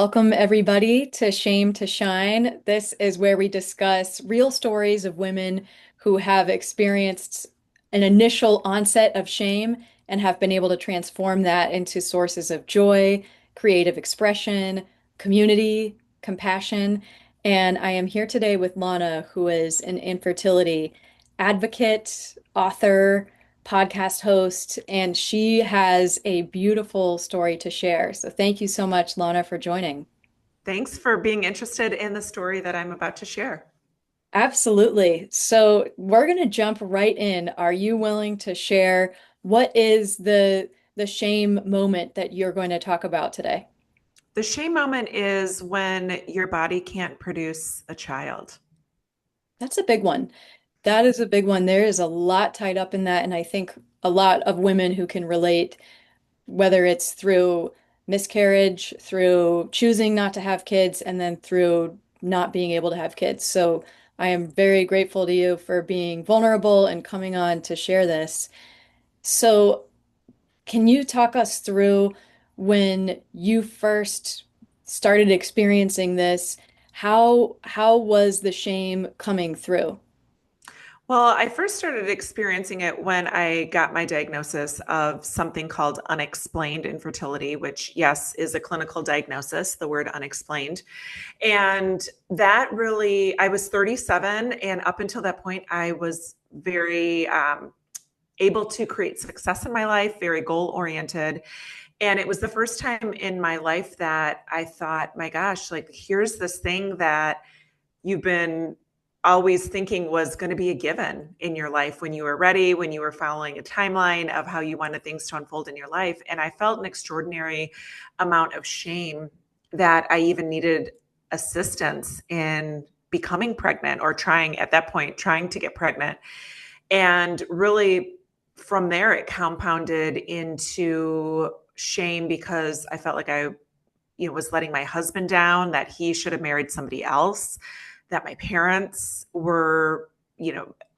Welcome, everybody, to Shame to Shine. This is where we discuss real stories of women who have experienced an initial onset of shame and have been able to transform that into sources of joy, creative expression, community, compassion. And I am here today with Lana, who is an infertility advocate, author, podcast host, and she has a beautiful story to share. So thank you so much, Lana, for joining. Thanks for being interested in the story that I'm about to share. Absolutely. So we're going to jump right in. Are you willing to share what is the shame moment that you're going to talk about today? The shame moment is when your body can't produce a child. That's a big one. That is a big one. There is a lot tied up in that, and I think a lot of women who can relate, whether it's through miscarriage, through choosing not to have kids, and then through not being able to have kids. So I am very grateful to you for being vulnerable and coming on to share this. So, can you talk us through when you first started experiencing this? How was the shame coming through? Well, I first started experiencing it when I got my diagnosis of something called unexplained infertility, which, yes, is a clinical diagnosis, the word unexplained. And that really, I was 37. And up until that point, I was very able to create success in my life, very goal oriented. And it was the first time in my life that I thought, my gosh, like, here's this thing that you've been always thinking was going to be a given in your life when you were ready, when you were following a timeline of how you wanted things to unfold in your life. And I felt an extraordinary amount of shame that I even needed assistance in becoming pregnant or trying at that point, trying to get pregnant. And really from there, it compounded into shame because I felt like I was letting my husband down, that he should have married somebody else, that my parents were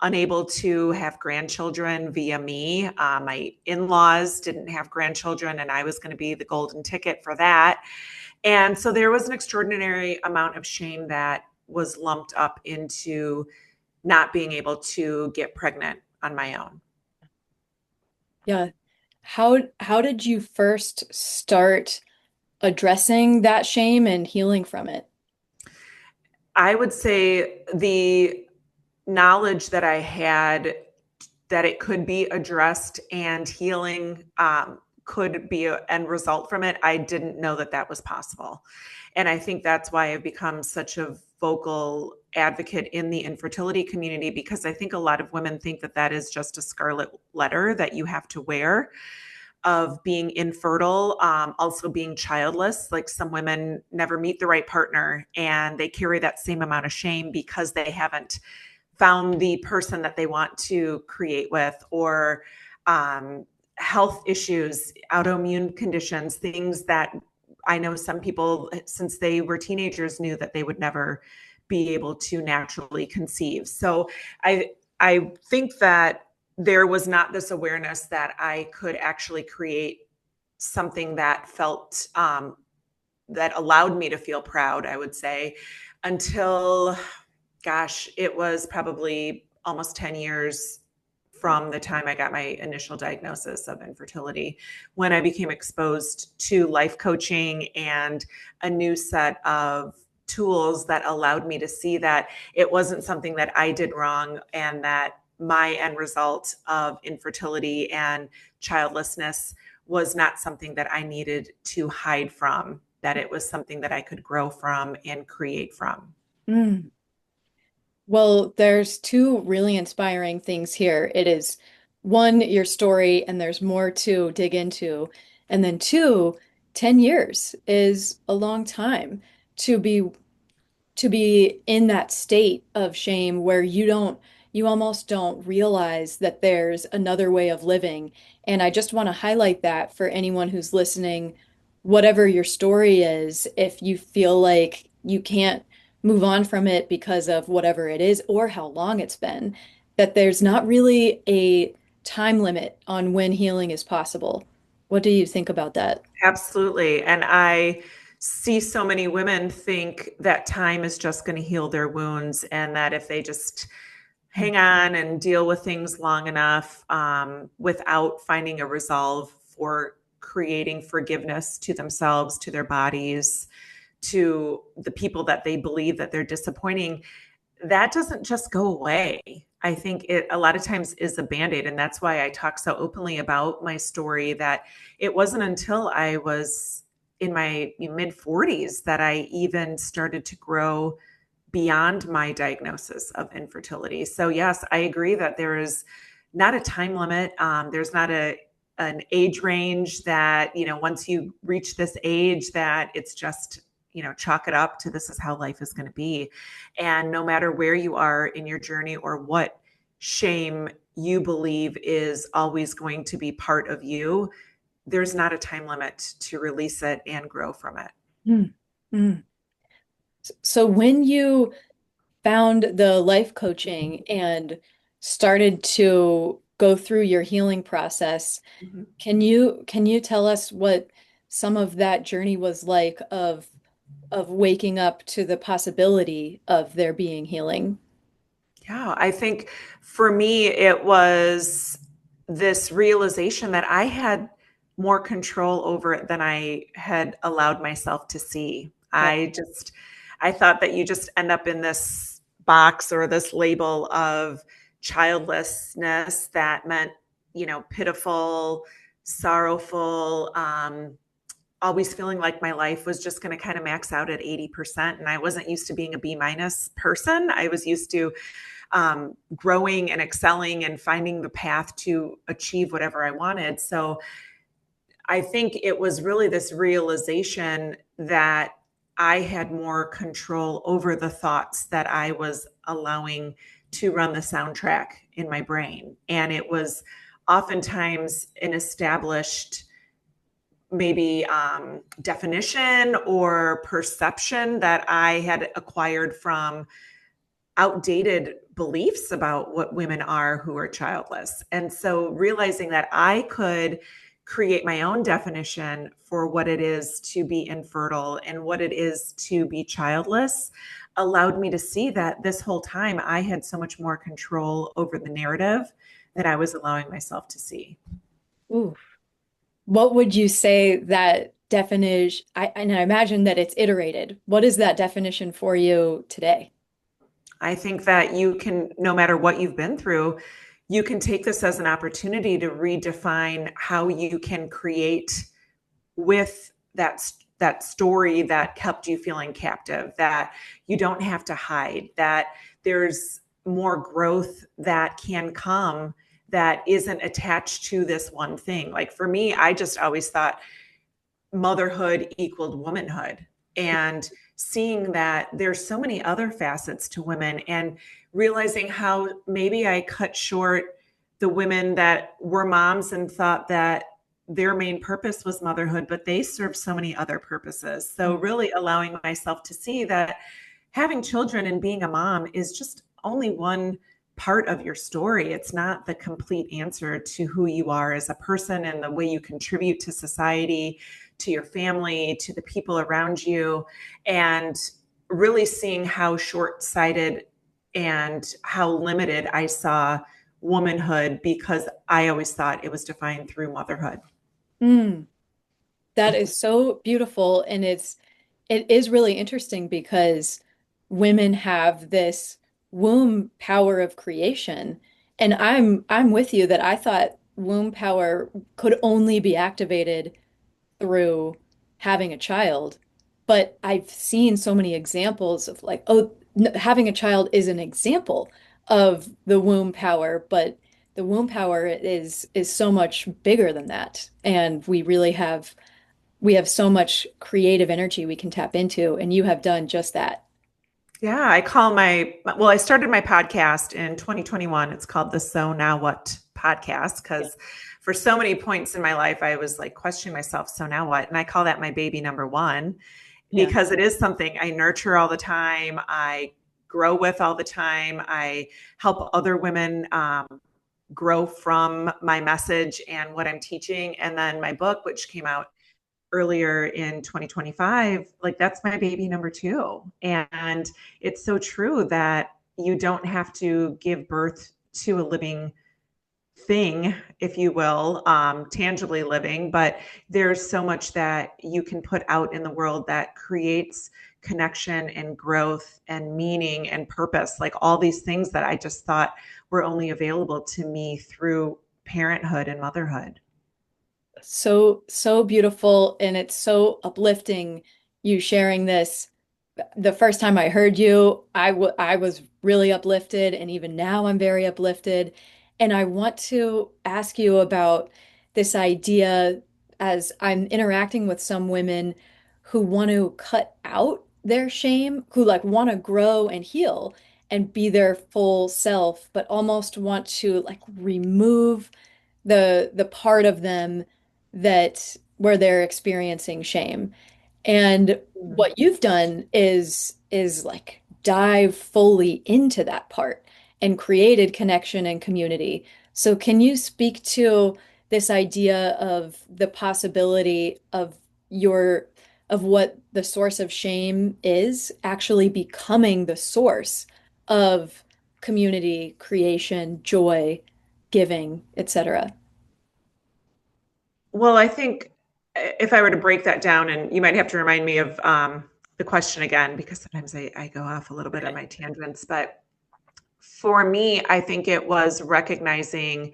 unable to have grandchildren via me. My in-laws didn't have grandchildren, and I was going to be the golden ticket for that. And so there was an extraordinary amount of shame that was lumped up into not being able to get pregnant on my own. Yeah. How did you first start addressing that shame and healing from it? I would say the knowledge that I had that it could be addressed and healing could be an end result from it. I didn't know that that was possible. And I think that's why I've become such a vocal advocate in the infertility community, because I think a lot of women think that that is just a scarlet letter that you have to wear of being infertile, also being childless. Like, some women never meet the right partner and they carry that same amount of shame because they haven't found the person that they want to create with, or health issues, autoimmune conditions, things that I know some people, since they were teenagers, knew that they would never be able to naturally conceive. So I think that there was not this awareness that I could actually create something that felt that allowed me to feel proud, I would say, until, gosh, it was probably almost 10 years from the time I got my initial diagnosis of infertility, when I became exposed to life coaching and a new set of tools that allowed me to see that it wasn't something that I did wrong, and that my end result of infertility and childlessness was not something that I needed to hide from, that it was something that I could grow from and create from. Mm. Well, there's two really inspiring things here. It is one, your story, and there's more to dig into. And then two, 10 years is a long time to be in that state of shame where you almost don't realize that there's another way of living. And I just want to highlight that for anyone who's listening, whatever your story is, if you feel like you can't move on from it because of whatever it is or how long it's been, that there's not really a time limit on when healing is possible. What do you think about that? Absolutely. And I see so many women think that time is just going to heal their wounds, and that if they just hang on and deal with things long enough, without finding a resolve for creating forgiveness to themselves, to their bodies, to the people that they believe that they're disappointing, that doesn't just go away. I think it a lot of times is a band-aid. And that's why I talk so openly about my story, that it wasn't until I was in my mid 40s that I even started to grow beyond my diagnosis of infertility. So yes, I agree that there is not a time limit. There's not an age range that, once you reach this age, that it's just, chalk it up to this is how life is going to be. And no matter where you are in your journey or what shame you believe is always going to be part of you, there's not a time limit to release it and grow from it. Mm. Mm. So when you found the life coaching and started to go through your healing process, Mhm. can you tell us what some of that journey was like of waking up to the possibility of there being healing? Yeah, I think for me, it was this realization that I had more control over it than I had allowed myself to see. Right. I thought that you just end up in this box or this label of childlessness that meant, pitiful, sorrowful, always feeling like my life was just going to kind of max out at 80%. And I wasn't used to being a B minus person. I was used to growing and excelling and finding the path to achieve whatever I wanted. So I think it was really this realization that I had more control over the thoughts that I was allowing to run the soundtrack in my brain. And it was oftentimes an established, maybe definition or perception that I had acquired from outdated beliefs about what women are who are childless. And so realizing that I could create my own definition for what it is to be infertile and what it is to be childless allowed me to see that this whole time I had so much more control over the narrative that I was allowing myself to see. Ooh. What would you say that definition, and I imagine that it's iterated. What is that definition for you today? I think that you can, no matter what you've been through, you can take this as an opportunity to redefine how you can create with that story that kept you feeling captive, that you don't have to hide, that there's more growth that can come that isn't attached to this one thing. Like for me, I just always thought motherhood equaled womanhood, and seeing that there's so many other facets to women, and realizing how maybe I cut short the women that were moms and thought that their main purpose was motherhood, but they serve so many other purposes. So really allowing myself to see that having children and being a mom is just only one part of your story. It's not the complete answer to who you are as a person and the way you contribute to society, to your family, to the people around you, and really seeing how short-sighted and how limited I saw womanhood because I always thought it was defined through motherhood. Mm. That is so beautiful, and it is really interesting because women have this womb power of creation, and I'm with you that I thought womb power could only be activated through having a child, but I've seen so many examples of like, oh, having a child is an example of the womb power, but the womb power is so much bigger than that, and we have so much creative energy we can tap into, and you have done just that. Yeah, I started my podcast in 2021. It's called the So Now What podcast Yeah. because for so many points in my life, I was like questioning myself, so now what? And I call that my baby number one Yeah. because it is something I nurture all the time. I grow with all the time. I help other women grow from my message and what I'm teaching. And then my book, which came out earlier in 2025, like that's my baby number two. And it's so true that you don't have to give birth to a living thing, if you will, tangibly living, but there's so much that you can put out in the world that creates connection and growth and meaning and purpose, like all these things that I just thought were only available to me through parenthood and motherhood. So, so beautiful, and it's so uplifting you sharing this. The first time I heard you, I was really uplifted, and even now I'm very uplifted. And I want to ask you about this idea as I'm interacting with some women who want to cut out their shame, who like want to grow and heal and be their full self, but almost want to like remove the part of them that where they're experiencing shame. And Mhm. what you've done is like dive fully into that part and created connection and community. So can you speak to this idea of the possibility of your of what the source of shame is actually becoming the source of community, creation, joy, giving, etc.? Well, I think if I were to break that down, and you might have to remind me of the question again, because sometimes I go off a little bit on Okay. my tangents. But for me, I think it was recognizing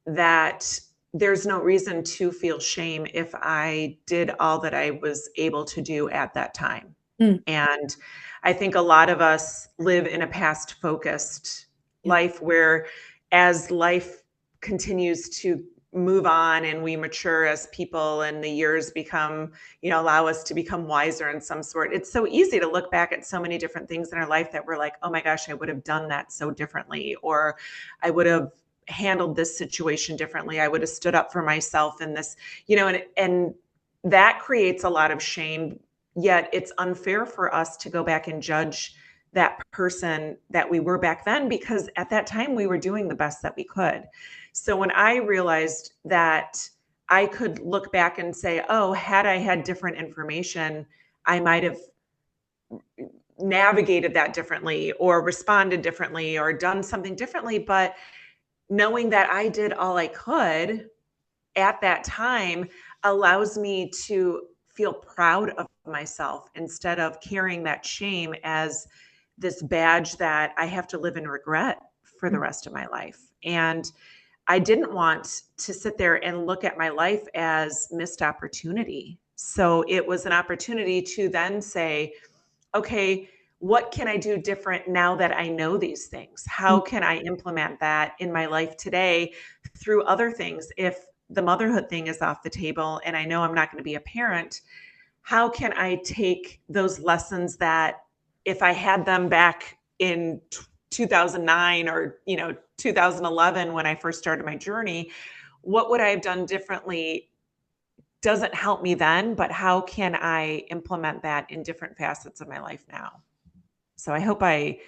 that there's no reason to feel shame if I did all that I was able to do at that time. Mm, And I think a lot of us live in a past focused yeah. life where, as life continues to move on and we mature as people and the years become, allow us to become wiser in some sort, it's so easy to look back at so many different things in our life that we're like, oh my gosh, I would have done that so differently, or I would have handled this situation differently. I would have stood up for myself in this, and that creates a lot of shame. Yet it's unfair for us to go back and judge that person that we were back then, because at that time we were doing the best that we could. So when I realized that I could look back and say, oh, had I had different information, I might have navigated that differently or responded differently or done something differently. But knowing that I did all I could at that time allows me to feel proud of myself instead of carrying that shame as this badge that I have to live in regret for the rest of my life. And I didn't want to sit there and look at my life as missed opportunity. So it was an opportunity to then say, okay, what can I do different now that I know these things? How can I implement that in my life today through other things? If the motherhood thing is off the table and I know I'm not going to be a parent, how can I take those lessons that if I had them back in 2009 or 2011 when I first started my journey, what would I have done differently? Doesn't help me then, but how can I implement that in different facets of my life now? So I hope I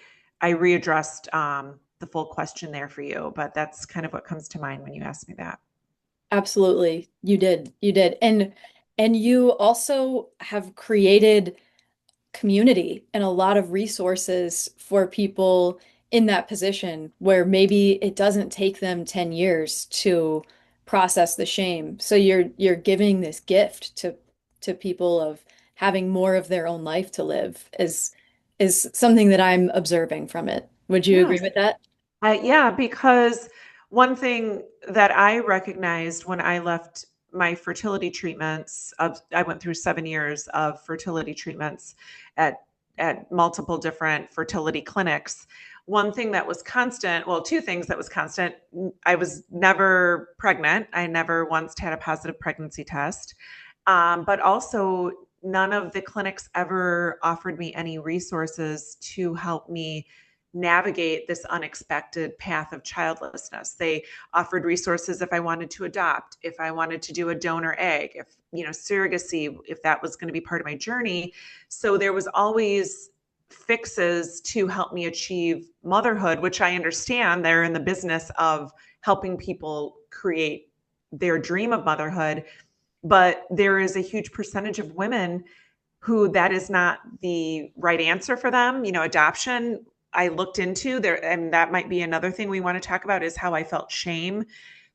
readdressed the full question there for you, but that's kind of what comes to mind when you ask me that. Absolutely. You did. You did. And you also have created community and a lot of resources for people in that position where maybe it doesn't take them 10 years to process the shame. So you're giving this gift to people of having more of their own life to live is something that I'm observing from it. Would you agree Yes. with that? Yeah, because one thing that I recognized when I left my fertility treatments, I went through 7 years of fertility treatments at multiple different fertility clinics. One thing that was constant, well, two things that was constant. I was never pregnant. I never once had a positive pregnancy test. But also, none of the clinics ever offered me any resources to help me navigate this unexpected path of childlessness. They offered resources if I wanted to adopt, if I wanted to do a donor egg, if, surrogacy, if that was going to be part of my journey. So there was always fixes to help me achieve motherhood, which I understand they're in the business of helping people create their dream of motherhood. But there is a huge percentage of women who that is not the right answer for them. Adoption, I looked into there, and that might be another thing we want to talk about, is how I felt shame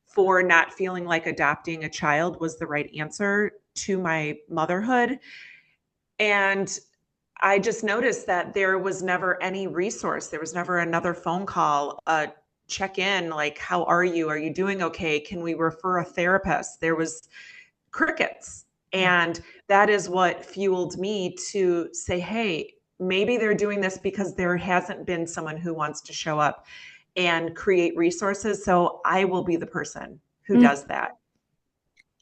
for not feeling like adopting a child was the right answer to my motherhood. And I just noticed that there was never any resource. There was never another phone call, a check in, like, how are you? Are you doing okay? Can we refer a therapist? There was crickets. Mm. And that is what fueled me to say, hey, maybe they're doing this because there hasn't been someone who wants to show up and create resources. So I will be the person who Mm. does that.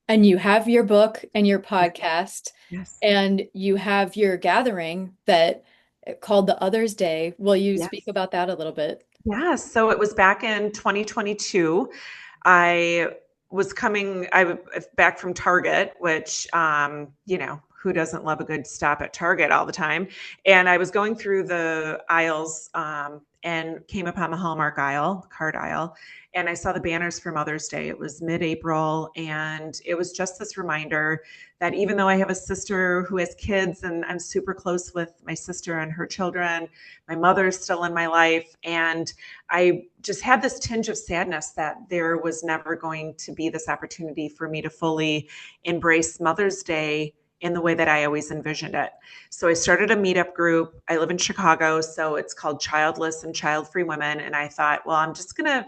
And you have your book and your podcast, Yes. and you have your gathering that called the Others Day. Will you speak Yes. about that a little bit? Yes. So it was back in 2022. I I was back from Target, which, who doesn't love a good stop at Target all the time? And I was going through the aisles, and came upon the Hallmark aisle, card aisle, and I saw the banners for Mother's Day. It was mid-April, and it was just this reminder that even though I have a sister who has kids and I'm super close with my sister and her children, my mother's still in my life. And I just had this tinge of sadness that there was never going to be this opportunity for me to fully embrace Mother's Day in the way that I always envisioned it. So I started a meetup group. I live in Chicago, so it's called Childless and Child Free Women. And I thought, well, I'm just going to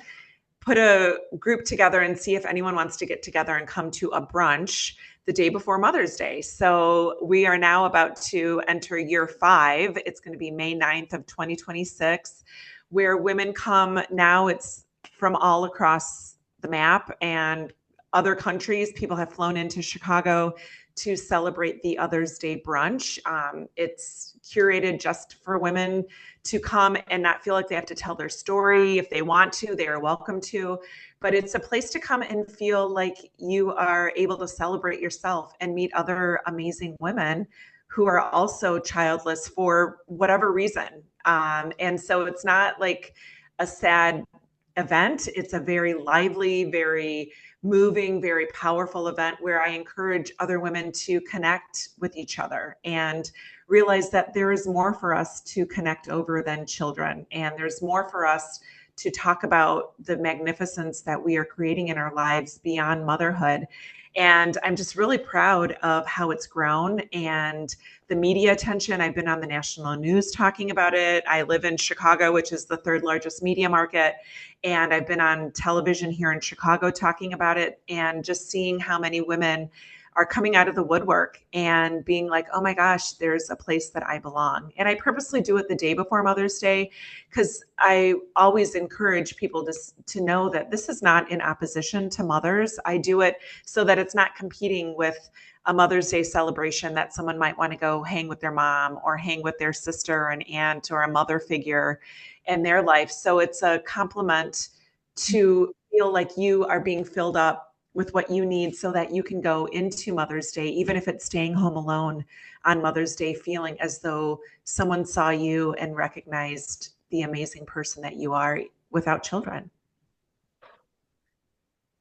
put a group together and see if anyone wants to get together and come to a brunch the day before Mother's Day. So we are now about to enter year 5. It's going to be May 9th of 2026, where women come. Now it's from all across the map and other countries. People have flown into Chicago to celebrate the Others Day brunch. It's curated just for women to come and not feel like they have to tell their story. If they want to, they are welcome to. But it's a place to come and feel like you are able to celebrate yourself and meet other amazing women who are also childless for whatever reason. And so it's not like a sad event. It's a very lively, very moving, very powerful event where I encourage other women to connect with each other and realize that there is more for us to connect over than children. And there's more for us to talk about the magnificence that we are creating in our lives beyond motherhood. And I'm just really proud of how it's grown and the media attention. I've been on the national news talking about it. I live in Chicago, which is the third largest media market. And I've been on television here in Chicago talking about it, and just seeing how many women are coming out of the woodwork and being like, oh my gosh, there's a place that I belong. And I purposely do it the day before Mother's Day because I always encourage people to know that this is not in opposition to mothers. I do it so that it's not competing with a Mother's Day celebration that someone might want to go hang with their mom or hang with their sister, an aunt, or a mother figure in their life. So it's a compliment to feel like you are being filled up with what you need so that you can go into Mother's Day, even if it's staying home alone on Mother's Day, feeling as though someone saw you and recognized the amazing person that you are without children.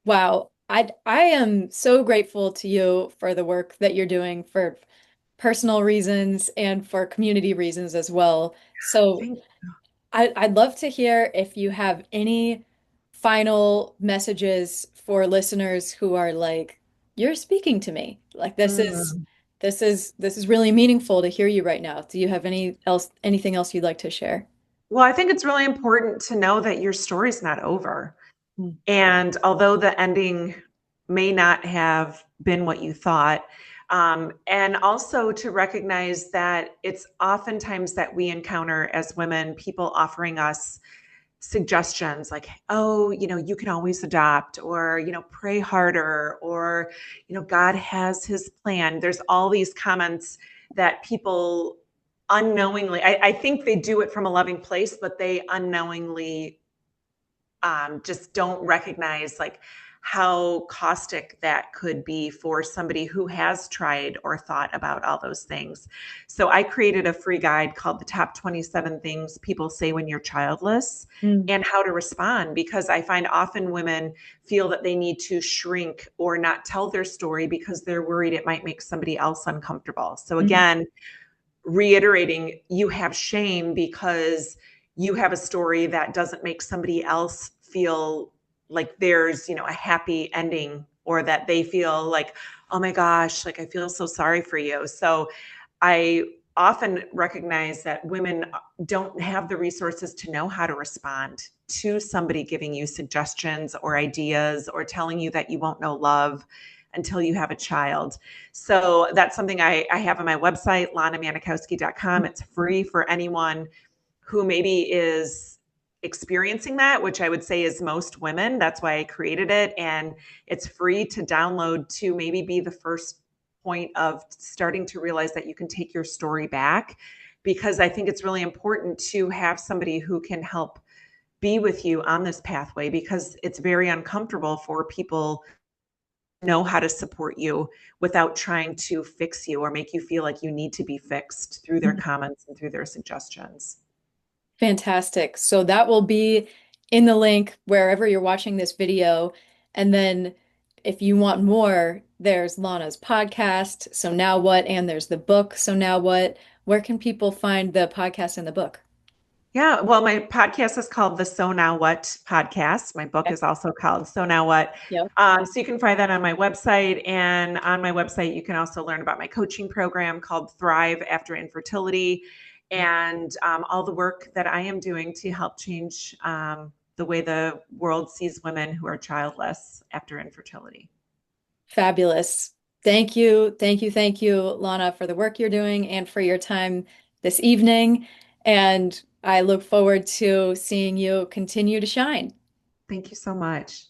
Wow. I am so grateful to you for the work that you're doing for personal reasons and for community reasons as well. So Thank I'd love to hear if you have any final messages for listeners who are like, you're speaking to me. Like you. this is really meaningful to hear you right now. Do you have anything else you'd like to share? Well, I think it's really important to know that your story's not over. Mm. And although the ending may not have been what you thought, and also to recognize that it's oftentimes that we encounter as women people offering us suggestions like, oh, you can always adopt, or, pray harder, or, God has his plan. There's all these comments that people unknowingly, I think they do it from a loving place, but they unknowingly just don't recognize like how caustic that could be for somebody who has tried or thought about all those things. So I created a free guide called The Top 27 Things People Say When You're Childless Mm, and How to Respond, because I find often women feel that they need to shrink or not tell their story because they're worried it might make somebody else uncomfortable. So mm, again, reiterating, you have shame because you have a story that doesn't make somebody else feel like there's, a happy ending, or that they feel like, oh my gosh, like I feel so sorry for you. So I often recognize that women don't have the resources to know how to respond to somebody giving you suggestions or ideas or telling you that you won't know love until you have a child. So that's something I have on my website, lanamanikowski.com. It's free for anyone who maybe is experiencing that, which I would say is most women. That's why I created it. And it's free to download to maybe be the first point of starting to realize that you can take your story back. Because I think it's really important to have somebody who can help be with you on this pathway, because it's very uncomfortable for people know how to support you without trying to fix you or make you feel like you need to be fixed through their mm. comments and through their suggestions. Fantastic. So that will be in the link wherever you're watching this video. And then if you want more, there's Lana's podcast, So Now What? And there's the book, So Now What? Where can people find the podcast and the book? Yeah, well, my podcast is called the So Now What podcast. My book Okay. is also called So Now What. Yep. So you can find that on my website. And on my website, you can also learn about my coaching program called Thrive After Infertility, and all the work that I am doing to help change the way the world sees women who are childless after infertility. Fabulous. Thank you. Thank you. Thank you, Lana, for the work you're doing and for your time this evening. And I look forward to seeing you continue to shine. Thank you so much.